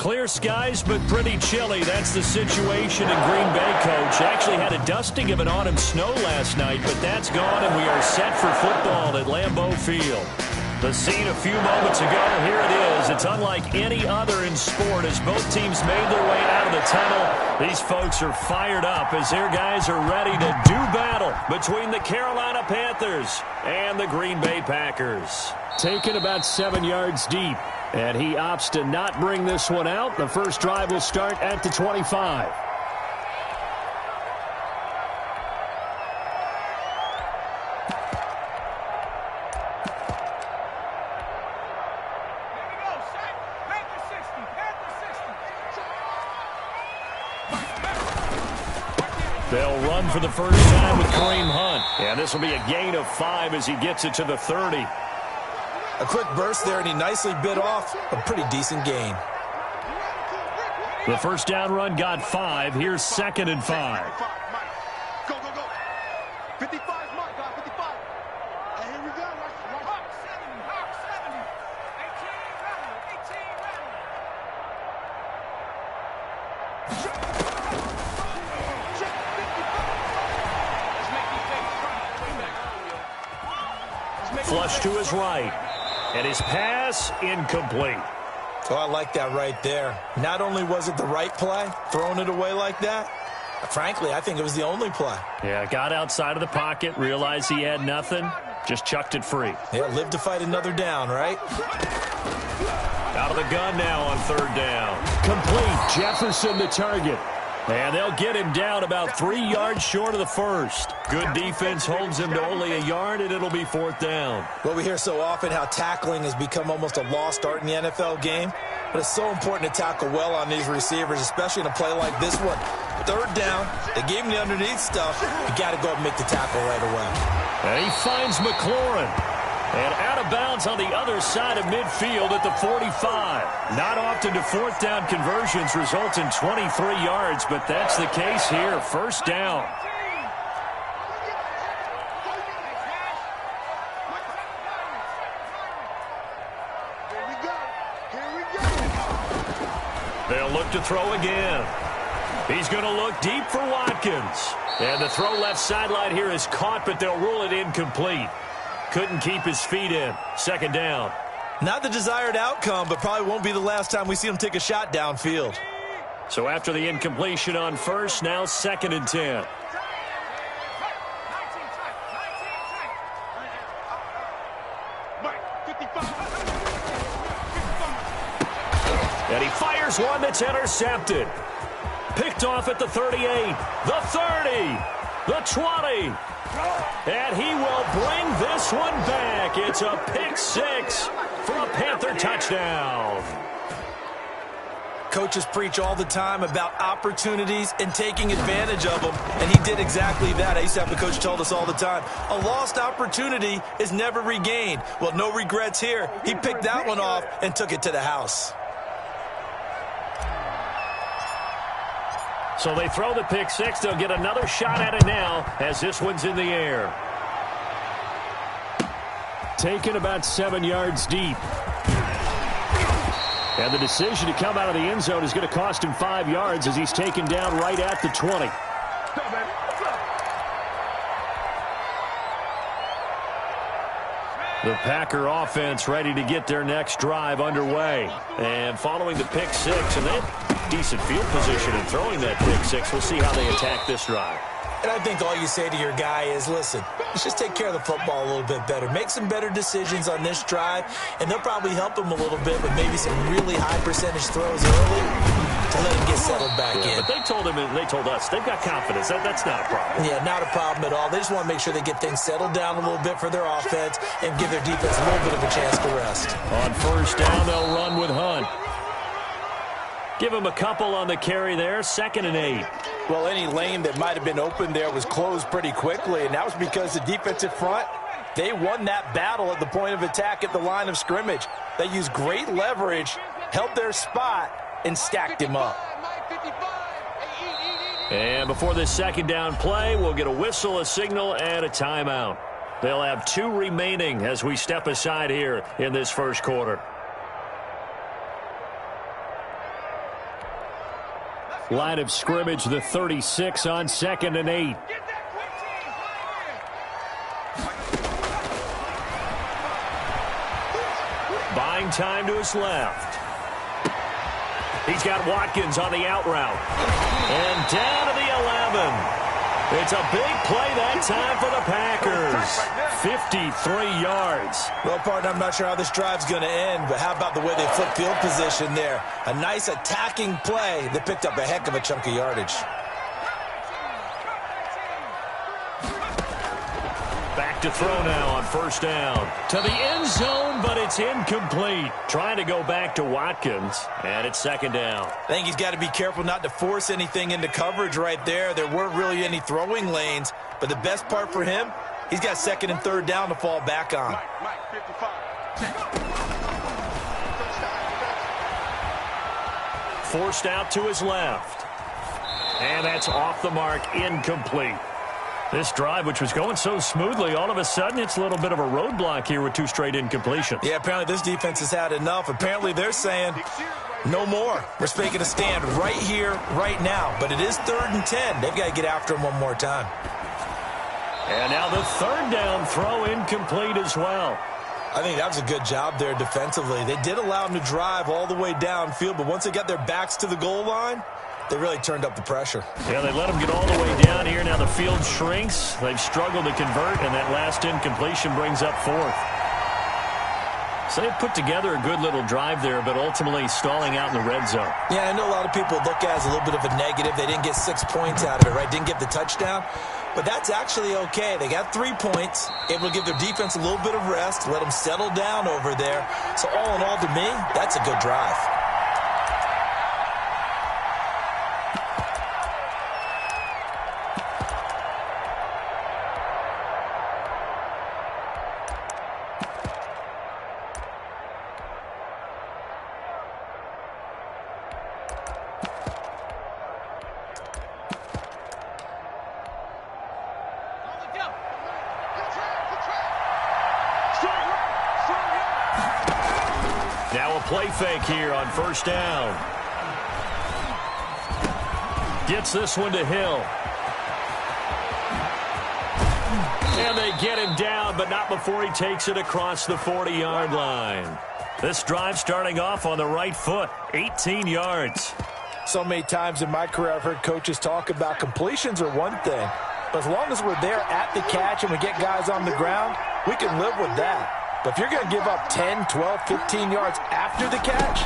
Clear skies, but pretty chilly. That's the situation in Green Bay, Coach. Actually had a dusting of an autumn snow last night, but that's gone, and we are set for football at Lambeau Field. The scene a few moments ago, here it is. It's unlike any other in sport as both teams made their way out of the tunnel. These folks are fired up as their guys are ready to do battle between the Carolina Panthers and the Green Bay Packers. Taken about 7 yards deep, and he opts to not bring this one out. The first drive will start at the 25. They'll run for the first time with Kareem Hunt. And this will be a gain of 5 as he gets it to the 30. A quick burst there, and he nicely bit off a pretty decent gain. The first down run got 5. Here's 2nd and 5. Go, go, go. 55, Mark, 55. And here we go. Hawk 70, Hawk 70. 18 ready. Flush to his right. And his pass incomplete. Oh, I like that right there. Not only was it the right play, throwing it away like that, frankly, I think it was the only play. Yeah, got outside of the pocket, realized he had nothing, just chucked it free. Yeah, live to fight another down, right? Out of the gun now on 3rd down. Complete. Jefferson the target. And they'll get him down about 3 yards short of the first. Good defense holds him to only a yard, and it'll be 4th down. Well, we hear so often how tackling has become almost a lost art in the NFL game. But it's so important to tackle well on these receivers, especially in a play like this one. 3rd down, they gave him the underneath stuff. You got to go and make the tackle right away. And he finds McLaurin. And out of bounds on the other side of midfield at the 45. Not often do 4th down conversions result in 23 yards, but that's the case here. 1st down. They'll look to throw again. He's going to look deep for Watkins. And the throw left sideline here is caught, but they'll rule it incomplete. Couldn't keep his feet in. 2nd down. Not the desired outcome, but probably won't be the last time we see him take a shot downfield. So after the incompletion on 1st, now 2nd and 10. And he fires one that's intercepted. Picked off at the 38, the 30, the 20. And he will bring this one back. It's a pick 6 for a Panther touchdown. Coaches preach all the time about opportunities and taking advantage of them, and he did exactly that. I used to have the coach tell us all the time, a lost opportunity is never regained. Well, no regrets here. He picked that one off and took it to the house. So they throw the pick 6. They'll get another shot at it now as this one's in the air. Taken about 7 yards deep. And the decision to come out of the end zone is going to cost him 5 yards as he's taken down right at the 20. The Packer offense ready to get their next drive underway. And following the pick 6, and they have decent field position in throwing that pick 6. We'll see how they attack this drive. And I think all you say to your guy is, listen, let's just take care of the football a little bit better. Make some better decisions on this drive, and they'll probably help him a little bit with maybe some really high percentage throws early to let him get settled back in. But they told him and they told us they've got confidence. That's not a problem. Yeah, not a problem at all. They just want to make sure they get things settled down a little bit for their offense and give their defense a little bit of a chance to rest. On 1st down, they'll run with Hunt. Give him a couple on the carry there. 2nd and 8. Well, any lane that might have been open there was closed pretty quickly, and that was because the defensive front, they won that battle at the point of attack at the line of scrimmage. They used great leverage, held their spot, and stacked him up. And before this 2nd down play, we'll get a whistle, a signal, and a timeout. They'll have 2 remaining as we step aside here in this 1st quarter. Line of scrimmage, the 36 on 2nd and 8. Buying time to his left. He's got Watkins on the out route. And down to the 11. It's a big play that time for the Packers. 53 yards. Well, partner, I'm not sure how this drive's going to end, but how about the way they flip field position there? A nice attacking play that picked up a heck of a chunk of yardage. Back to throw now on 1st down. To the end zone, but it's incomplete. Trying to go back to Watkins, and it's 2nd down. I think he's got to be careful not to force anything into coverage right there. There weren't really any throwing lanes, but the best part for him, he's got 2nd and 3rd down to fall back on. Mike, 55. Forced out to his left. And that's off the mark, incomplete. This drive, which was going so smoothly, all of a sudden it's a little bit of a roadblock here with 2 straight incompletions. Yeah, apparently this defense has had enough. Apparently they're saying no more. We're making a stand right here, right now. But it is 3rd and 10. They've got to get after him one more time. And now the 3rd down throw incomplete as well. I think that was a good job there defensively. They did allow him to drive all the way downfield, but once they got their backs to the goal line, they really turned up the pressure. Yeah, they let them get all the way down here. Now the field shrinks. They've struggled to convert, and that last incompletion brings up 4th. So they put together a good little drive there, but ultimately stalling out in the red zone. Yeah, I know a lot of people look at it as a little bit of a negative. They didn't get 6 points out of it, right? Didn't get the touchdown. But that's actually okay. They got 3 points, able to give their defense a little bit of rest, let them settle down over there. So all in all, to me, that's a good drive. Now a play fake here on 1st down. Gets this one to Hill. And they get him down, but not before he takes it across the 40-yard line. This drive starting off on the right foot, 18 yards. So many times in my career I've heard coaches talk about completions are one thing, but as long as we're there at the catch and we get guys on the ground, we can live with that. But if you're going to give up 10, 12, 15 yards after the catch,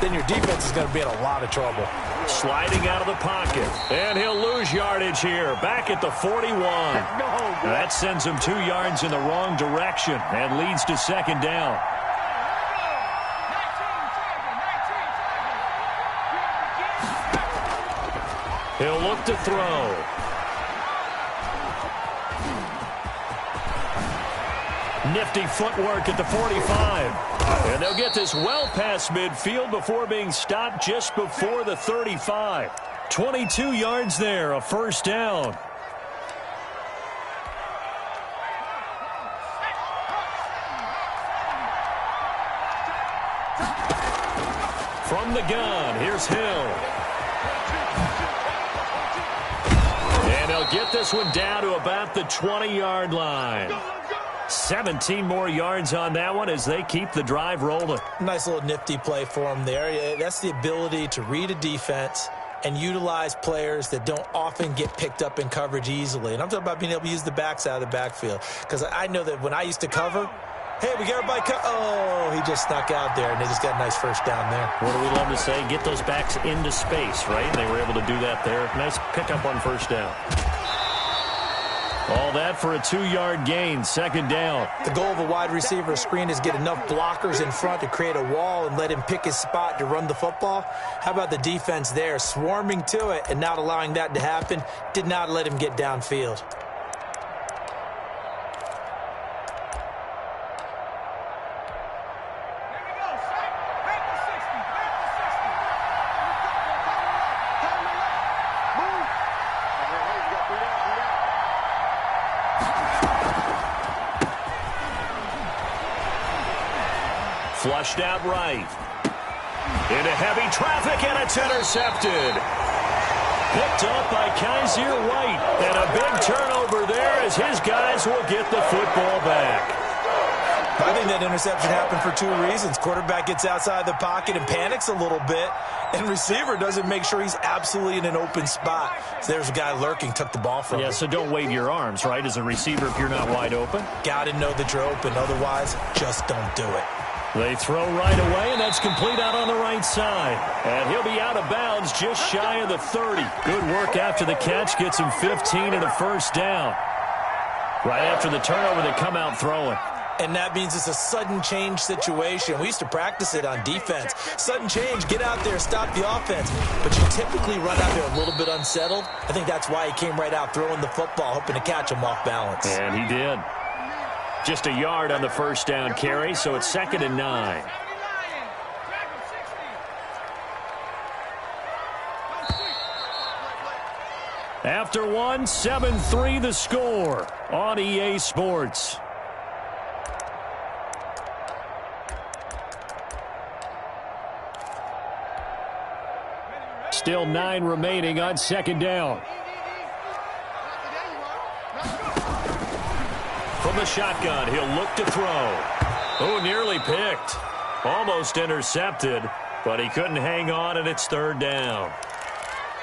then your defense is going to be in a lot of trouble. Sliding out of the pocket, and he'll lose yardage here, back at the 41. That sends him 2 yards in the wrong direction and leads to 2nd down. He'll look to throw. Nifty footwork at the 45. And they'll get this well past midfield before being stopped just before the 35. 22 yards there, a 1st down. From the gun, here's Hill. And they'll get this one down to about the 20-yard line. 17 more yards on that one as they keep the drive rolling. Nice little nifty play for him there. That's the ability to read a defense and utilize players that don't often get picked up in coverage easily. And I'm talking about being able to use the backs out of the backfield. Because I know that when I used to cover, hey, we got everybody oh, he just snuck out there, and they just got a nice 1st down there. What do we love to say? Get those backs into space, right? And they were able to do that there. Nice pickup on 1st down. All that for a 2-yard gain, 2nd down. The goal of a wide receiver screen is get enough blockers in front to create a wall and let him pick his spot to run the football. How about the defense there, swarming to it and not allowing that to happen? Did not let him get downfield. Flushed out right. Into heavy traffic, and it's intercepted. picked up by Kaiser White. And a big turnover there as his guys will get the football back. I think that interception happened for two reasons. Quarterback gets outside the pocket and panics a little bit, and receiver doesn't make sure he's absolutely in an open spot. So there's a guy lurking, took the ball from him. Yeah, so don't wave your arms, right, as a receiver if you're not wide open. Got to know that you're open. Otherwise, just don't do it. They throw right away, and that's complete out on the right side. And he'll be out of bounds just shy of the 30. Good work after the catch. Gets him 15 and a first down. Right after the turnover, they come out throwing. And that means it's a sudden change situation. We used to practice it on defense. Sudden change, get out there, stop the offense. But you typically run out there a little bit unsettled. I think that's why he came right out throwing the football, hoping to catch him off balance. And he did. Just a yard on the first down carry, so it's 2nd and 9. After one, 7-3 the score on EA Sports. Still 9 remaining on 2nd down. From the shotgun, he'll look to throw. Oh, nearly picked. Almost intercepted, but he couldn't hang on, and it's 3rd down.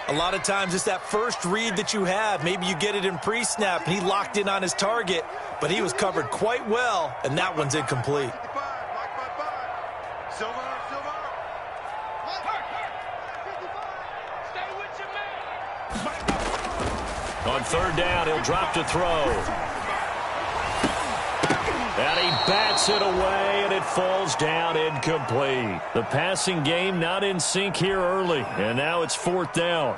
A lot of times it's that first read that you have. Maybe you get it in pre-snap, and he locked in on his target, but he was covered quite well, and that one's incomplete. On 3rd down, he'll drop to throw. And he bats it away, and it falls down incomplete. The passing game not in sync here early, and now it's 4th down.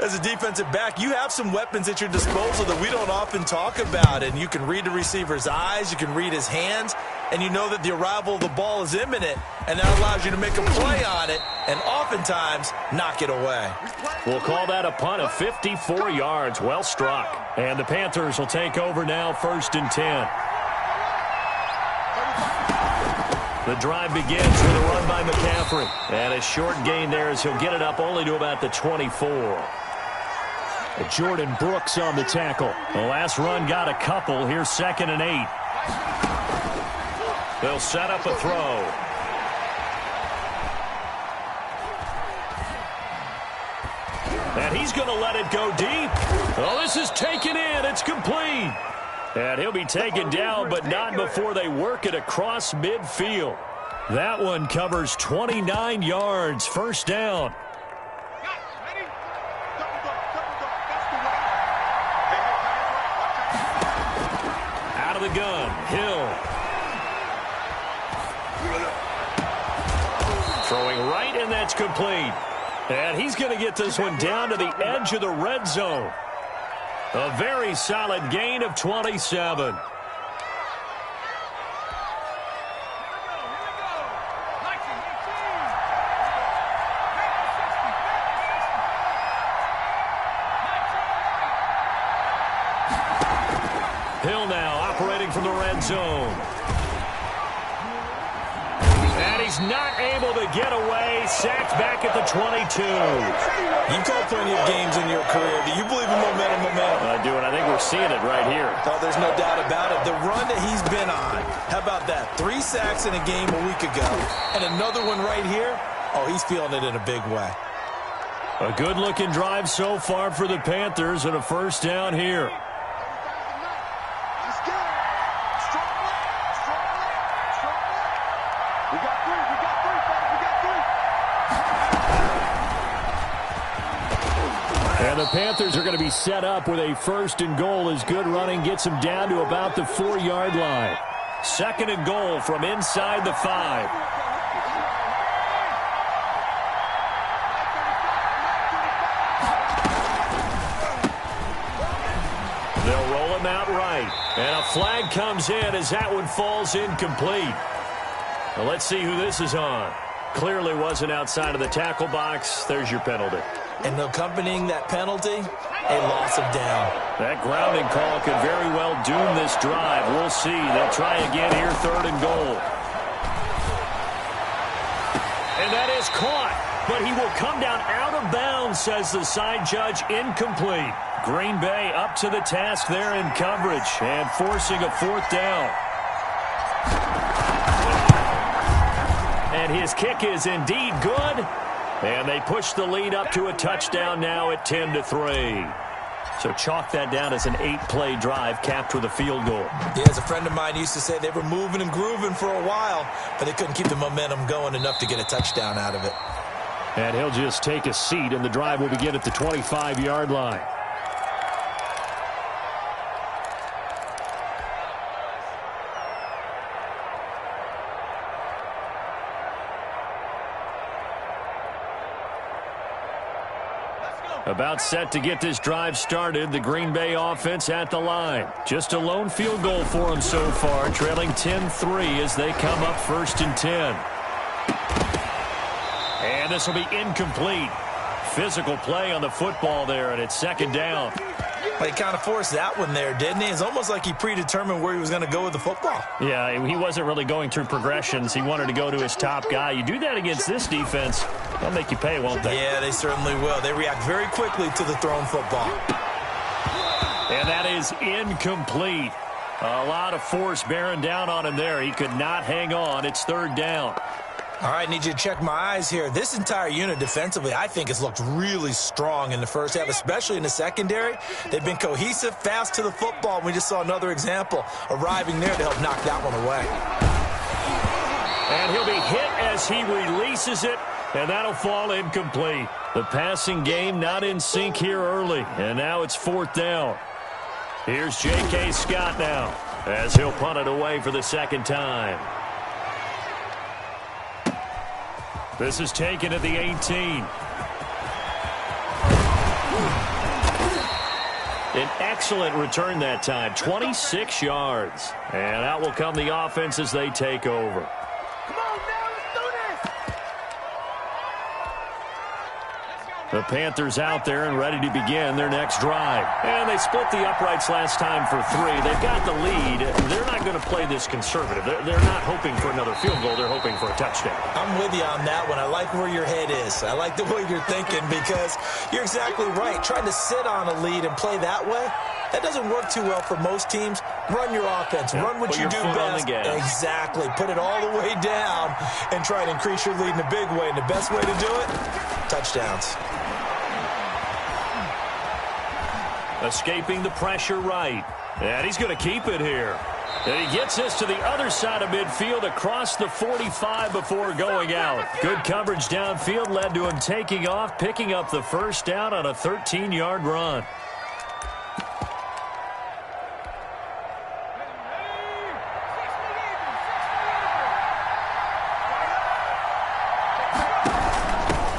As a defensive back, you have some weapons at your disposal that we don't often talk about, and you can read the receiver's eyes, you can read his hands, and you know that the arrival of the ball is imminent, and that allows you to make a play on it and oftentimes knock it away. We'll call that a punt of 54 yards. Well struck. And the Panthers will take over now, 1st and 10. The drive begins with a run by McCaffrey. And a short gain there as he'll get it up only to about the 24. Jordan Brooks on the tackle. The last run got a couple. Here's 2nd and 8. They'll set up a throw. And he's going to let it go deep. Oh, this is taken in. It's complete. And he'll be taken down, but not before they work it across midfield. That one covers 29 yards. 1st down. Out of the gun. Hill. Throwing right, and that's complete. And he's going to get this one down to the edge of the red zone. A very solid gain of 27. Hill now operating from the red zone. And he's not able to get away. Sacked back at the 22. You've called plenty of games in your career. Do you believe in momentum? I do, and I think we're seeing it right here. Oh, there's no doubt about it. The run that he's been on. How about that? 3 sacks in a game a week ago. And another one right here. Oh, he's feeling it in a big way. A good-looking drive so far for the Panthers, and a 1st down here. And the Panthers are going to be set up with a 1st and goal as good running gets them down to about the 4-yard line. 2nd and goal from inside the 5. They'll roll him out right. And a flag comes in as that one falls incomplete. Well, let's see who this is on. Clearly wasn't outside of the tackle box. There's your penalty. And accompanying that penalty, a loss of down. That grounding call could very well doom this drive. We'll see. They'll try again here, 3rd and goal. And that is caught. but he will come down out of bounds, says the side judge. Incomplete. Green Bay up to the task there in coverage and forcing a fourth down. And his kick is indeed good. And they push the lead up to a touchdown now at 10-3. So chalk that down as an 8-play drive capped with a field goal. Yeah, as a friend of mine used to say, they were moving and grooving for a while, but they couldn't keep the momentum going enough to get a touchdown out of it. And he'll just take a seat, and the drive will begin at the 25-yard line. About set to get this drive started. The Green Bay offense at the line. Just a lone field goal for them so far, trailing 10-3 as they come up 1st and 10. And this will be incomplete. Physical play on the football there, and it's 2nd down. Well, he kind of forced that one there, didn't he? It's almost like he predetermined where he was going to go with the football. Yeah, he wasn't really going through progressions. He wanted to go to his top guy. You do that against this defense, they'll make you pay, won't they? Yeah, they certainly will. They react very quickly to the thrown football. And that is incomplete. A lot of force bearing down on him there. He could not hang on. It's 3rd down. All right, need you to check my eyes here. This entire unit defensively, I think, has looked really strong in the first half, especially in the secondary. They've been cohesive, fast to the football. We just saw another example arriving there to help knock that one away. And he'll be hit as he releases it, and that'll fall incomplete. The passing game not in sync here early, and now it's 4th down. Here's J.K. Scott now as he'll punt it away for the 2nd time. This is taken at the 18. An excellent return that time, 26 yards. And out will come the offense as they take over. Come on, now, let's do this. The Panthers out there and ready to begin their next drive. And they split the uprights last time for 3. They've got the lead. They're not going to play this conservative. They're not hoping for another field goal. They're hoping for a touchdown. I'm with you on that one. I like where your head is. I like the way you're thinking because you're exactly right. Trying to sit on a lead and play that way, that doesn't work too well for most teams. Run your offense. Run what you do best. Exactly. Put it all the way down and try to increase your lead in a big way. And the best way to do it, touchdowns. Escaping the pressure right. And he's going to keep it here. And he gets this to the other side of midfield across the 45 before going out. Good coverage downfield led to him taking off, picking up the 1st down on a 13-yard run.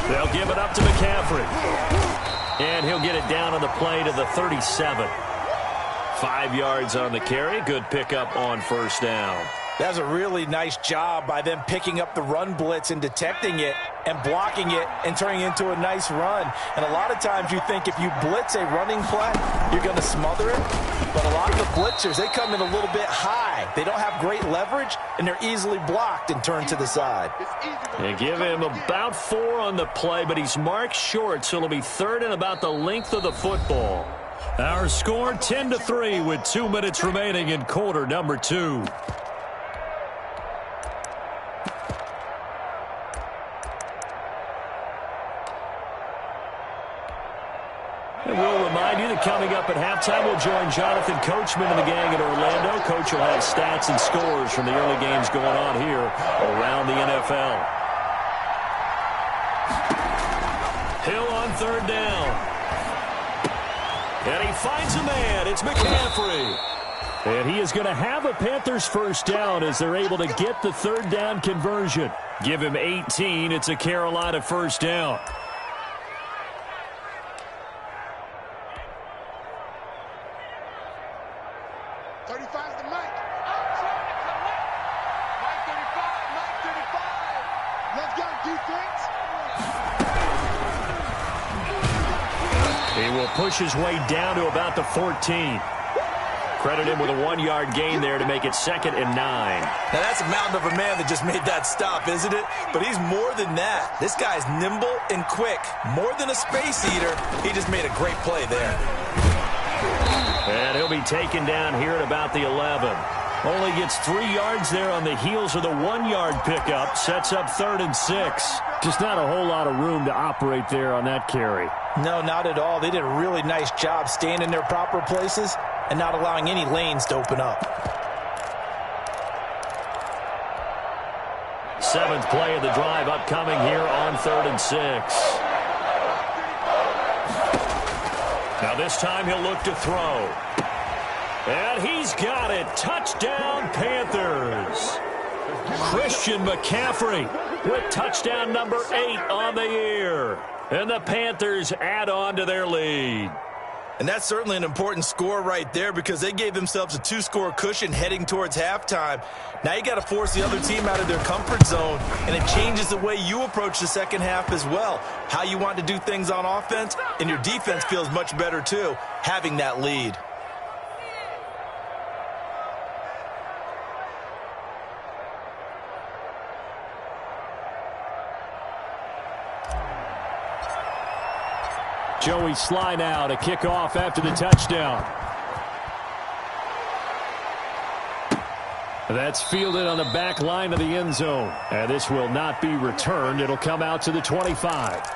They'll give it up to McCaffrey. And he'll get it down on the play to the 37. 5 yards on the carry. Good pickup on 1st down. That was a really nice job by them picking up the run blitz and detecting it and blocking it and turning it into a nice run. And a lot of times you think if you blitz a running play, you're going to smother it. But a lot of the blitzers, they come in a little bit high. They don't have great leverage, and they're easily blocked and turned to the side. They give him about 4 on the play, but he's marked short, so it'll be 3rd and about the length of the football. Our score 10-3 with 2 minutes remaining in quarter number 2. And we'll remind you that coming up at halftime, we'll join Jonathan Coachman and the gang in Orlando. Coach will have stats and scores from the early games going on here around the NFL. Hill on 3rd down. And he finds a man. It's McCaffrey. And he is going to have a Panthers 1st down as they're able to get the 3rd down conversion. Give him 18. It's a Carolina 1st down. 35's the Mike. Mike 35, Mike 35. Let's go, defense. He will push his way down to about the 14. Credit him with a 1-yard gain there to make it 2nd and 9. Now, that's a mountain of a man that just made that stop, isn't it? But he's more than that. This guy's nimble and quick. More than a space eater, he just made a great play there. And he'll be taken down here at about the 11. Only gets 3 yards there on the heels of the 1-yard pickup. Sets up 3rd and 6. Just not a whole lot of room to operate there on that carry. No, not at all. They did a really nice job staying in their proper places and not allowing any lanes to open up. 7th play of the drive upcoming here on 3rd and 6. Now this time he'll look to throw. And he's got it. Touchdown, Panthers. Christian McCaffrey with touchdown number 8 on the year. And the Panthers add on to their lead. And that's certainly an important score right there because they gave themselves a 2-score cushion heading towards halftime. Now you got to force the other team out of their comfort zone, and it changes the way you approach the second half as well. How you want to do things on offense, and your defense feels much better too, having that lead. Joey Sly now to kick off after the touchdown. That's fielded on the back line of the end zone. And this will not be returned. It'll come out to the 25.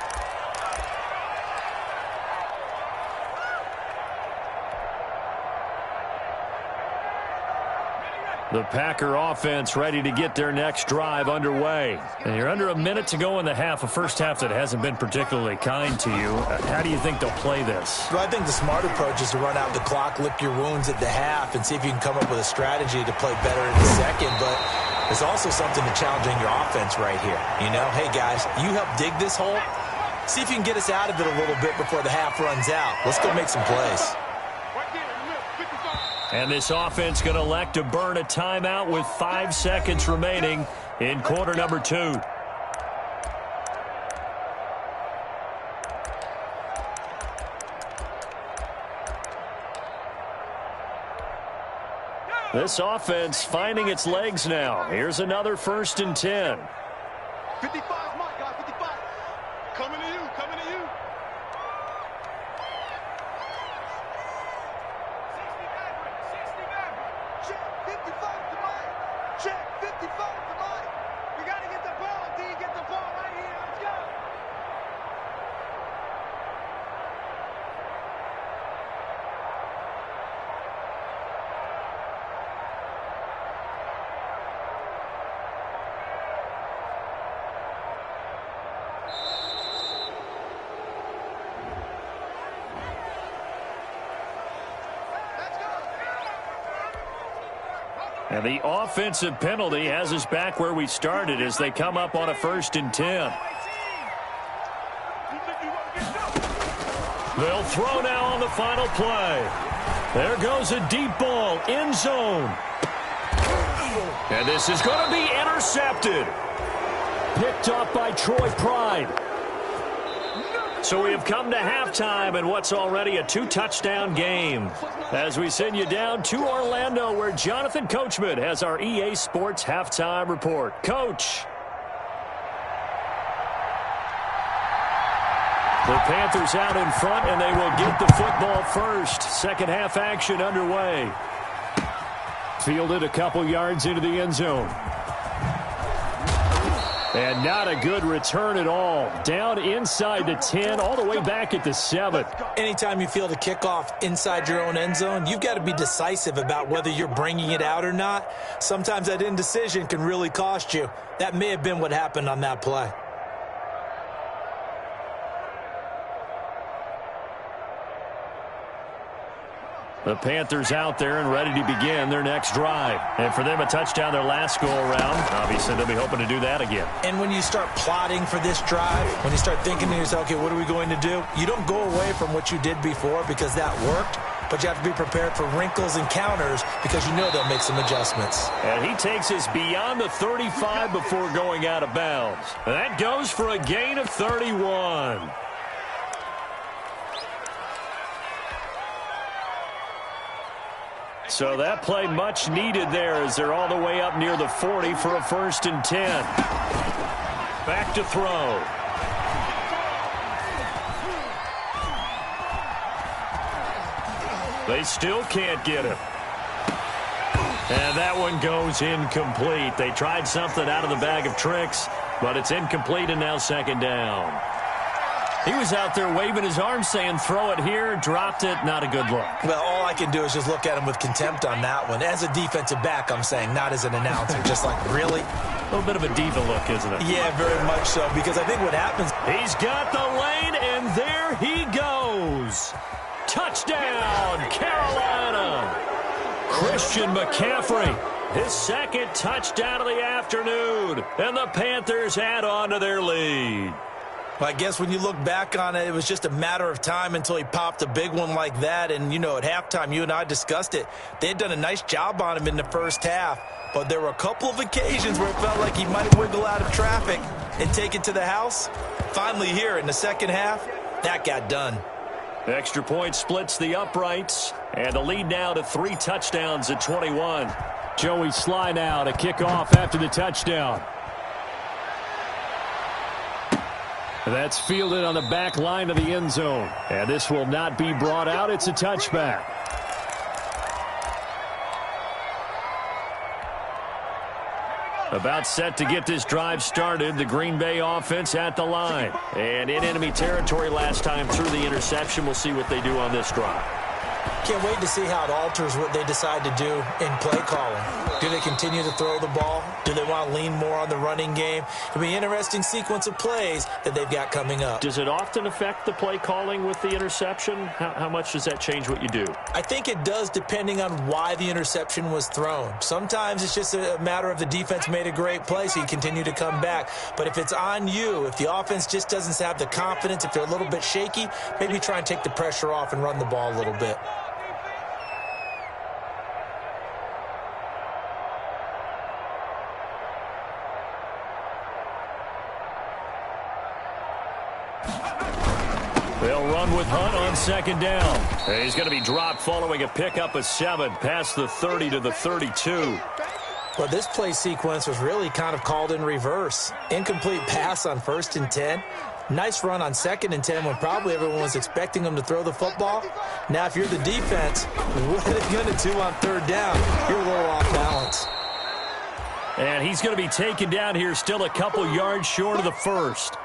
The Packer offense ready to get their next drive underway. And you're under a minute to go in the half, a first half that hasn't been particularly kind to you. How do you think they'll play this? Well, I think the smart approach is to run out the clock, lick your wounds at the half, and see if you can come up with a strategy to play better in the second. But there's also something to challenging your offense right here. You know, hey, guys, you help dig this hole. See if you can get us out of it a little bit before the half runs out. Let's go make some plays. And this offense going to elect to burn a timeout with 5 seconds remaining in quarter number 2. This offense finding its legs now. Here's another 1st and 10. 55, Mike, guys, 55. Coming to you, coming to you. Check 55 to Mike. Check 55 to Mike. We got to get the ball, D. Get the ball right here. Let's go. And the offensive penalty has us back where we started as they come up on a 1st and 10. They'll throw now on the final play. There goes a deep ball, end zone. And this is going to be intercepted. Picked up by Troy Pride. So we have come to halftime in what's already a 2-touchdown game. As we send you down to Orlando, where Jonathan Coachman has our EA Sports Halftime Report. Coach. The Panthers out in front, and they will get the football first. Second half action underway. Fielded a couple yards into the end zone. And not a good return at all. Down inside the 10, all the way back at the 7. Anytime you field a kickoff inside your own end zone, you've got to be decisive about whether you're bringing it out or not. Sometimes that indecision can really cost you. That may have been what happened on that play. The Panthers out there and ready to begin their next drive. And for them, a touchdown their last go-around. Obviously, they'll be hoping to do that again. And when you start plotting for this drive, when you start thinking to yourself, okay, what are we going to do? You don't go away from what you did before because that worked, but you have to be prepared for wrinkles and counters because you know they'll make some adjustments. And he takes us beyond the 35 before going out of bounds. That goes for a gain of 31. So that play much needed there as they're all the way up near the 40 for a 1st and 10. Back to throw. They still can't get him. And that one goes incomplete. They tried something out of the bag of tricks, but it's incomplete and now 2nd down. He was out there waving his arms saying, throw it here, dropped it, not a good look. Well, all I can do is just look at him with contempt on that one. As a defensive back, I'm saying, not as an announcer. Just like, really? A little bit of a diva look, isn't it? Yeah, very much so, because I think what happens... He's got the lane, and there he goes. Touchdown, Carolina. Christian McCaffrey, his 2nd touchdown of the afternoon, and the Panthers add on to their lead. I guess when you look back on it, it was just a matter of time until he popped a big one like that. And, you know, at halftime, you and I discussed it. They had done a nice job on him in the first half. But there were a couple of occasions where it felt like he might wiggle out of traffic and take it to the house. Finally here in the second half, that got done. Extra point splits the uprights. And the lead now to 3 touchdowns at 21. Joey Sly now to kick off after the touchdown. That's fielded on the back line of the end zone. And this will not be brought out. It's a touchback. About set to get this drive started. The Green Bay offense at the line. And in enemy territory last time through the interception. We'll see what they do on this drive. Can't wait to see how it alters what they decide to do in play calling. Do they continue to throw the ball? Do they want to lean more on the running game? It'll be an interesting sequence of plays that they've got coming up. Does it often affect the play calling with the interception? How much does that change what you do? I think it does depending on why the interception was thrown. Sometimes it's just a matter of the defense made a great play, so you continue to come back. But if it's on you, if the offense just doesn't have the confidence, if they're a little bit shaky, maybe try and take the pressure off and run the ball a little bit. They'll run with Hunt on 2nd down. He's going to be dropped following a pickup of 7 past the 30 to the 32. Well, this play sequence was really kind of called in reverse. Incomplete pass on 1st and 10. Nice run on 2nd and 10 when probably everyone was expecting him to throw the football. Now, if you're the defense, what are they going to do on 3rd down? You're a little off balance. And he's going to be taken down here still a couple yards short of the 1st.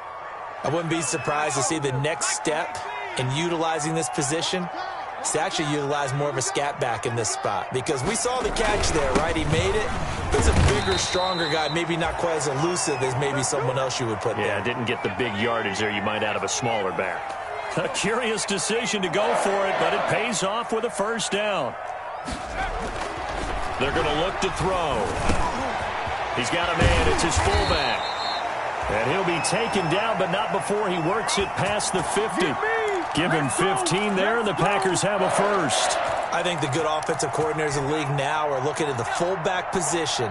I wouldn't be surprised to see the next step in utilizing this position is to actually utilize more of a scat back in this spot, because we saw the catch there, right? He made it. It's a bigger, stronger guy, maybe not quite as elusive as maybe someone else you would put there. Yeah, didn't get the big yardage there you might out of a smaller back. A curious decision to go for it, but it pays off with a 1st down. They're going to look to throw. He's got a man. It's his fullback. And he'll be taken down, but not before he works it past the 50. Give him 15 there, and the Packers have a 1st. I think the good offensive coordinators in the league now are looking at the fullback position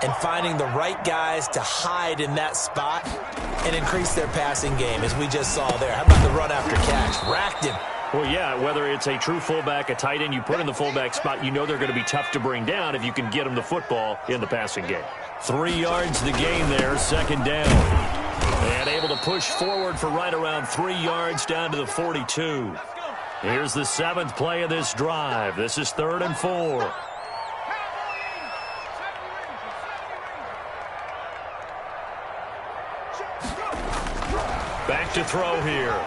and finding the right guys to hide in that spot and increase their passing game, as we just saw there. How about the run after catch? Racked him. Well, yeah, whether it's a true fullback, a tight end you put in the fullback spot, you know they're going to be tough to bring down if you can get them the football in the passing game. 3 yards the gain there, 2nd down. And able to push forward for right around 3 yards down to the 42. Here's the 7th play of this drive. This is 3rd and 4. Back to throw here.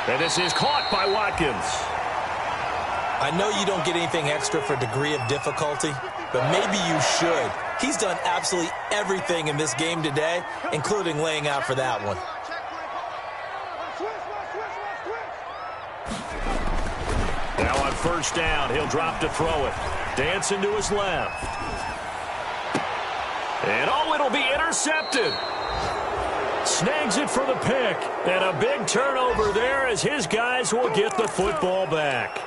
And this is caught by Watkins. I know you don't get anything extra for degree of difficulty, but maybe you should. He's done absolutely everything in this game today, including laying out for that one. Now on 1st down, he'll drop to throw it. Dancing to his left. And oh, it'll be intercepted. Snags it for the pick. And a big turnover there as his guys will get the football back.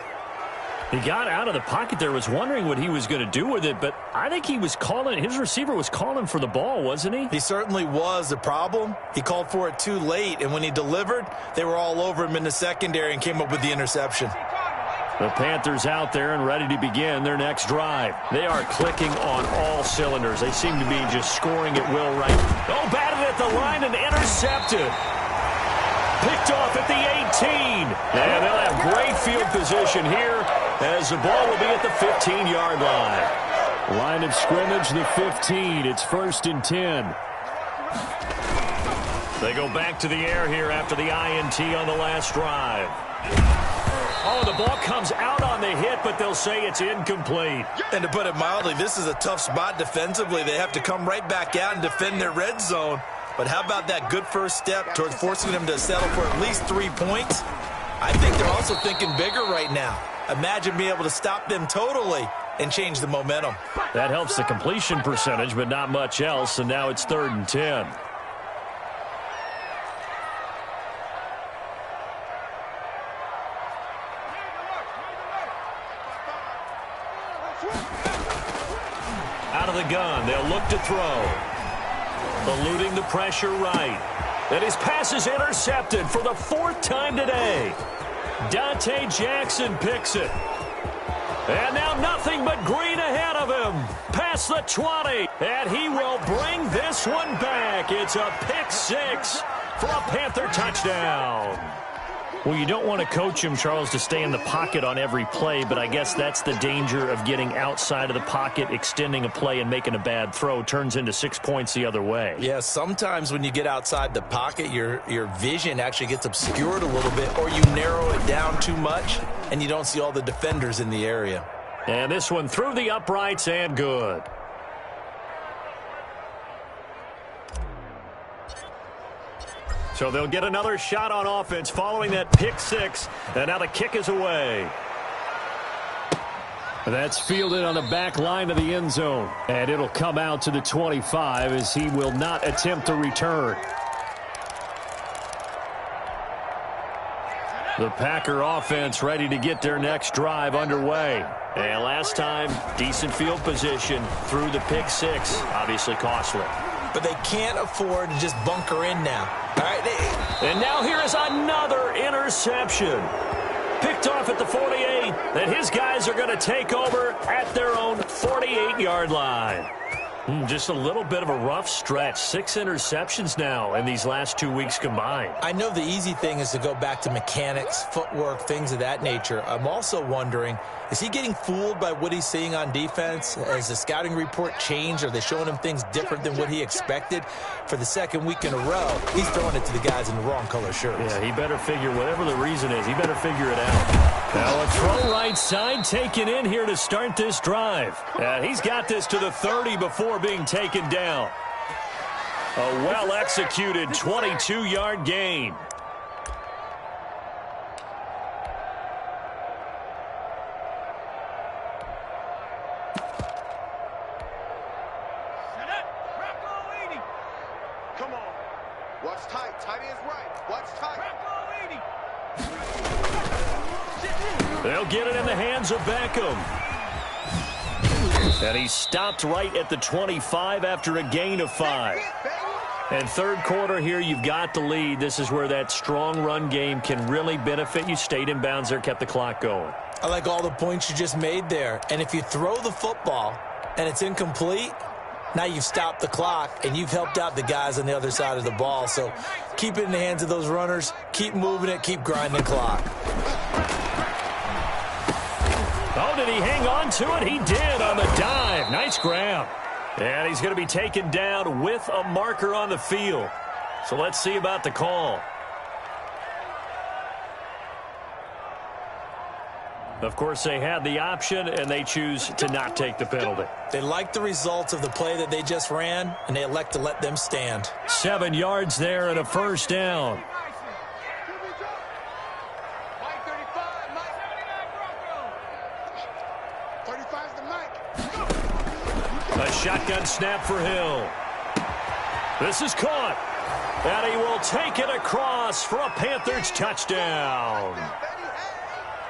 He got out of the pocket there, was wondering what he was going to do with it, but I think he was calling, his receiver was calling for the ball, wasn't he? He certainly was. The problem, he called for it too late, and when he delivered, they were all over him in the secondary and came up with the interception. The Panthers out there and ready to begin their next drive. They are clicking on all cylinders. They seem to be just scoring at will right. Oh, batted at the line and intercepted. Picked off at the 18. And they'll have great field position here as the ball will be at the 15-yard line. Line of scrimmage, the 15. It's 1st and 10. They go back to the air here after the INT on the last drive. Oh, the ball comes out on the hit, but they'll say it's incomplete. And to put it mildly, this is a tough spot defensively. They have to come right back out and defend their red zone. But how about that good first step towards forcing them to settle for at least 3 points? I think they're also thinking bigger right now. Imagine being able to stop them totally and change the momentum. That helps the completion percentage, but not much else, and now it's 3rd and 10. Out of the gun, they'll look to throw. Eluding the pressure right. And his pass is intercepted for the 4th time today. Dante Jackson picks it. And now nothing but green ahead of him. Past the 20. And he will bring this one back. It's a pick 6 for a Panther touchdown. Well, you don't want to coach him, Charles, to stay in the pocket on every play, but I guess that's the danger of getting outside of the pocket, extending a play, and making a bad throw. Turns into 6 points the other way. Yeah, sometimes when you get outside the pocket, your vision actually gets obscured a little bit, or you narrow it down too much, and you don't see all the defenders in the area. And this one through the uprights and good. So they'll get another shot on offense following that pick 6. And now the kick is away. That's fielded on the back line of the end zone. And it'll come out to the 25 as he will not attempt to return. The Packer offense ready to get their next drive underway. And last time, decent field position through the pick 6. Obviously costly. But they can't afford to just bunker in now. All right. And now here is another interception. Picked off at the 48. And his guys are going to take over at their own 48-yard line. Just a little bit of a rough stretch. 6 interceptions now in these last 2 weeks combined. I know the easy thing is to go back to mechanics, footwork, things of that nature. I'm also wondering, is he getting fooled by what he's seeing on defense? Has the scouting report changed? Are they showing him things different than what he expected? For the 2nd week in a row, he's throwing it to the guys in the wrong color shirts. Yeah, he better figure, whatever the reason is, he better figure it out. Now a throw right side taken in here to start this drive. And he's got this to the 30 before being taken down. A well-executed 22-yard gain. Come on. What's tight? Tight is right. What's tight? They'll get it in the hands of Beckham. And he stopped right at the 25 after a gain of 5. And 3rd quarter here, you've got the lead. This is where that strong run game can really benefit you. Stayed in bounds there, kept the clock going. I like all the points you just made there. And if you throw the football and it's incomplete, now you've stopped the clock and you've helped out the guys on the other side of the ball. So keep it in the hands of those runners. Keep moving it. Keep grinding the clock. Oh, did he hang on to it? He did on the dive. Nice grab. And he's going to be taken down with a marker on the field. So let's see about the call. Of course, they had the option, and they choose to not take the penalty. They like the results of the play that they just ran, and they elect to let them stand. 7 yards there and a 1st down. A shotgun snap for Hill. This is caught. And he will take it across for a Panthers touchdown.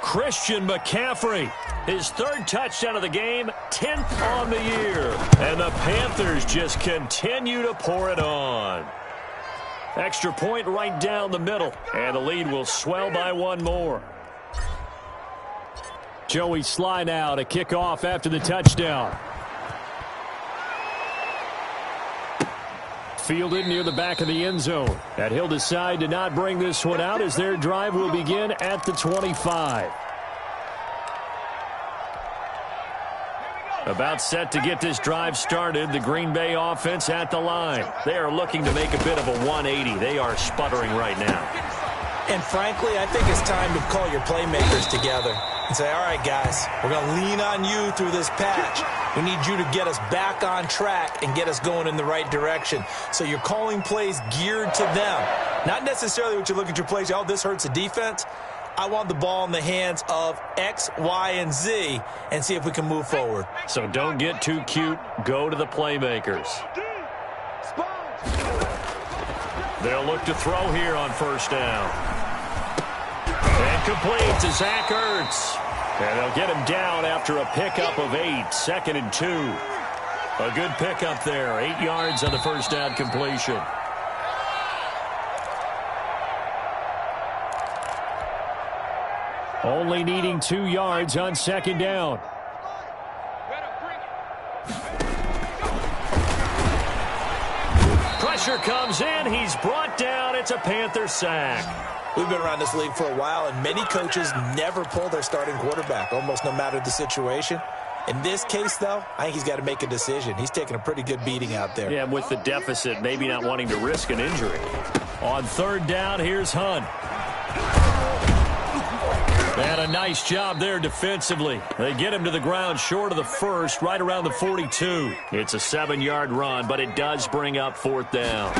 Christian McCaffrey, his 3rd touchdown of the game, 10th on the year. And the Panthers just continue to pour it on. Extra point right down the middle. And the lead will swell by 1 more. Joey Sly now to kick off after the touchdown. Fielded near the back of the end zone. And he'll decide to not bring this one out as their drive will begin at the 25. About set to get this drive started. The Green Bay offense at the line. They are looking to make a bit of a 180. They are sputtering right now. And frankly, I think it's time to call your playmakers together and say, all right, guys, we're going to lean on you through this patch. We need you to get us back on track and get us going in the right direction. So you're calling plays geared to them. Not necessarily what you look at your plays, oh, this hurts the defense. I want the ball in the hands of X, Y, and Z and see if we can move forward. So don't get too cute. Go to the playmakers. They'll look to throw here on first down. And complete to Zach Ertz. And they'll get him down after a pickup of 8, 2nd and 2. A good pickup there, 8 yards on the first down completion. Only needing 2 yards on 2nd down. Pressure comes in. He's brought down. It's a Panther sack. We've been around this league for a while, and many coaches never pull their starting quarterback, almost no matter the situation. In this case, though, I think he's got to make a decision. He's taking a pretty good beating out there. Yeah, with the deficit, maybe not wanting to risk an injury. On 3rd down, here's Hunt. And a nice job there defensively. They get him to the ground short of the first, right around the 42. It's a 7-yard run, but it does bring up 4th down.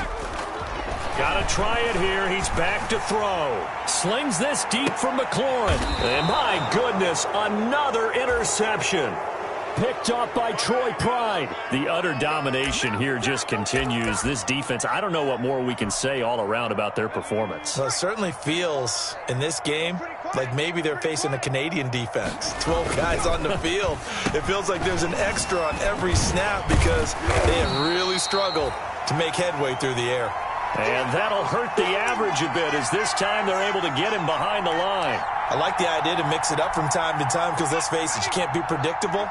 Got to try it here. He's back to throw. Slings this deep from McLaurin. And my goodness, another interception. Picked off by Troy Pride. The utter domination here just continues. This defense, I don't know what more we can say all around about their performance. Well, it certainly feels in this game like maybe they're facing a Canadian defense. 12 guys on the field. It feels like there's an extra on every snap because they have really struggled to make headway through the air. And that'll hurt the average a bit as this time they're able to get him behind the line. I like the idea to mix it up from time to time because, let's face it, you can't be predictable.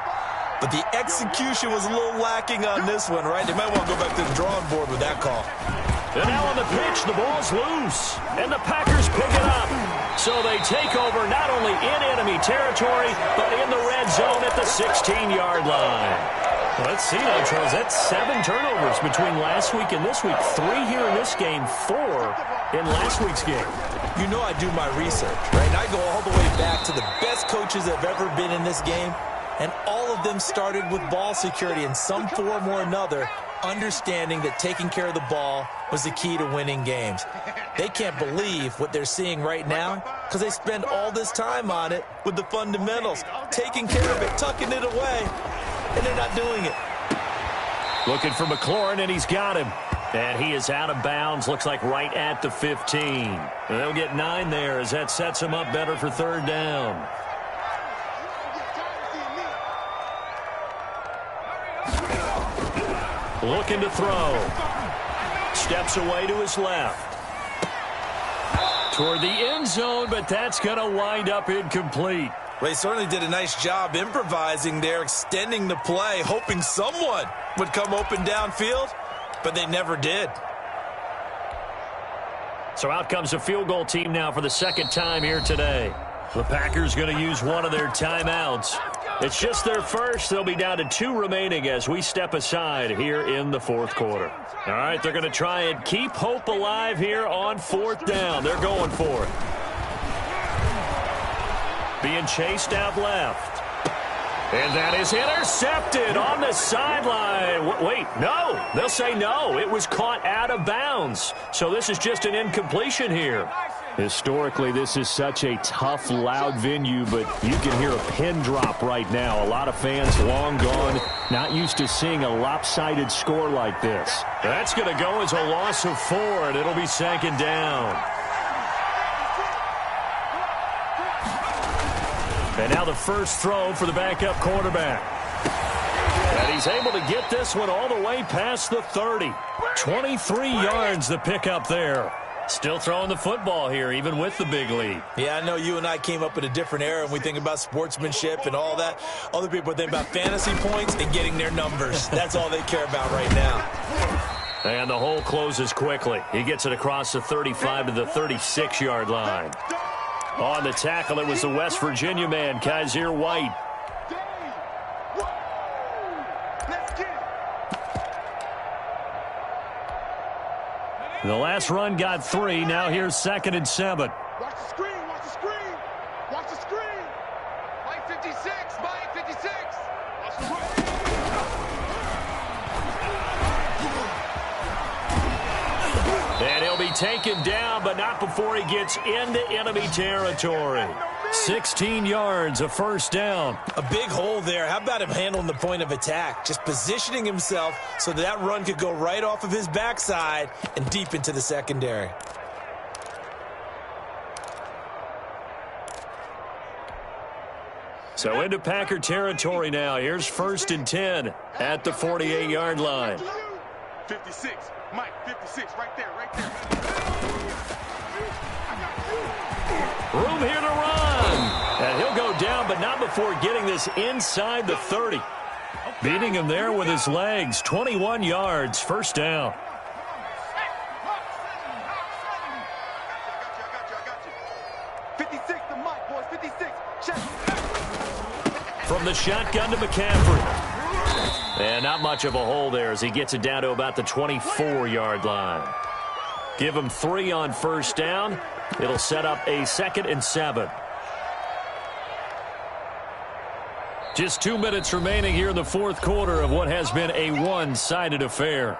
But the execution was a little lacking on this one, right? They might want to go back to the drawing board with that call. And now on the pitch, the ball's loose. And the Packers pick it up. So they take over not only in enemy territory, but in the red zone at the 16-yard line. Let's see now, Charles. That's 7 turnovers between last week and this week. 3 here in this game, 4 in last week's game. You know I do my research, right? And I go all the way back to the best coaches that have ever been in this game. And all of them started with ball security in some form or another, understanding that taking care of the ball was the key to winning games. They can't believe what they're seeing right now because they spend all this time on it with the fundamentals, taking care of it, tucking it away, and they're not doing it. Looking for McLaurin, and he's got him. And he is out of bounds, looks like right at the 15. And they'll get 9 there as that sets him up better for 3rd down. Looking to throw. Steps away to his left. Toward the end zone, but that's going to wind up incomplete. Well, he certainly did a nice job improvising there, extending the play, hoping someone would come open downfield, but they never did. So out comes a field goal team now for the 2nd time here today. The Packers going to use one of their timeouts. It's just their first. They'll be down to 2 remaining as we step aside here in the 4th quarter. All right, they're going to try and keep hope alive here on 4th down. They're going for it. Being chased out left. And that is intercepted on the sideline. Wait, no. They'll say no. It was caught out of bounds. So this is just an incompletion here. Historically, this is such a tough, loud venue, but you can hear a pin drop right now. A lot of fans long gone, not used to seeing a lopsided score like this. That's going to go as a loss of 4, and it'll be 2nd down. And now the first throw for the backup quarterback. And he's able to get this one all the way past the 30. 23 yards the pickup there. Still throwing the football here, even with the big lead. Yeah, I know you and I came up in a different era, and we think about sportsmanship and all that. Other people think about fantasy points and getting their numbers. That's all they care about right now. And the hole closes quickly. He gets it across the 35 to the 36-yard line. On the tackle, it was the West Virginia man, Kaiser White. The last run got 3. Now here's 2nd and 7. Watch the screen, watch the screen. Watch the screen. Mike 56, Mike 56. Watch the screen. And he'll be taken down, but not before he gets into enemy territory. 16 yards, a first down. A big hole there. How about him handling the point of attack? Just positioning himself so that run could go right off of his backside and deep into the secondary. So into Packer territory now. Here's 1st and 10 at the 48-yard line. 56, Mike 56, right there, right there. Room here to run. And he'll go down, but not before getting this inside the 30. Beating him there with his legs. 21 yards, first down. I got you. 56 to Mike, boys, 56. Check. From the shotgun to McCaffrey. And not much of a hole there as he gets it down to about the 24-yard line. Give him 3 on first down. It'll set up a 2nd and 7. Just 2 minutes remaining here in the fourth quarter of what has been a one-sided affair.